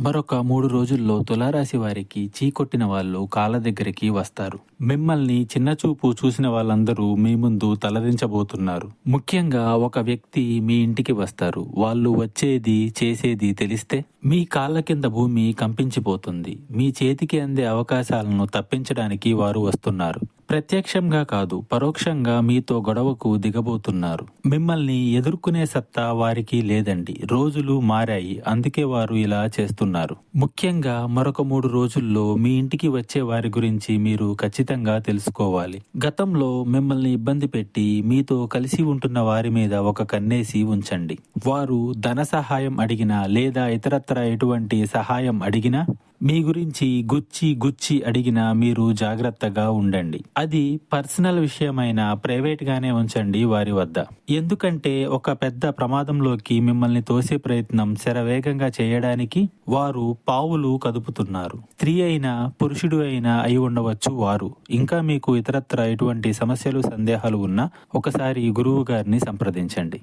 మరొక 3 రోజుల్లో తులారాశి వారికి చీకొట్టిన వాళ్ళు కాళ్ళ దగ్గరికి వస్తారు. మిమ్మల్ని చిన్నచూపు చూసిన వాళ్ళందరూ మీ ముందు తలదించబోతున్నారు. ముఖ్యంగా ఒక వ్యక్తి మీ ఇంటికి వస్తారు. వాళ్ళు వచ్చేది, చేసేది తెలిస్తే మీ కాళ్ళ కింద భూమి కంపించిపోతుంది. మీ చేతికి అందే అవకాశాలను తప్పించడానికి వారు వస్తున్నారు. ప్రత్యక్షంగా కాదు, పరోక్షంగా మీతో గొడవకు దిగబోతున్నారు. మిమ్మల్ని ఎదుర్కొనే సత్తా వారికి లేదండి. రోజులు మారాయి, అందుకే వారు ఇలా చేస్తున్నారు. ముఖ్యంగా మరొక 3 రోజుల్లో మీ ఇంటికి వచ్చే వారి గురించి మీరు ఖచ్చితంగా తెలుసుకోవాలి. గతంలో మిమ్మల్ని ఇబ్బంది పెట్టి మీతో కలిసి ఉంటున్న వారి మీద ఒక కన్నేసి ఉంచండి. వారు ధన సహాయం అడిగినా లేదా ఇతరత్ర ఎటువంటి సహాయం అడిగినా, మీ గురించి గుచ్చి అడిగినా మీరు జాగ్రత్తగా ఉండండి. అది పర్సనల్ విషయమైన ప్రైవేట్ గానే ఉంచండి వారి వద్ద. ఎందుకంటే ఒక పెద్ద ప్రమాదంలోకి మిమ్మల్ని తోసే ప్రయత్నం శరవేగంగా చేయడానికి వారు పావులు కదుపుతున్నారు. స్త్రీ అయినా పురుషుడు అయినా అయి ఉండవచ్చు వారు. ఇంకా మీకు ఇతరత్ర ఎటువంటి సమస్యలు, సందేహాలు ఉన్నా ఒకసారి గురువు గారిని సంప్రదించండి.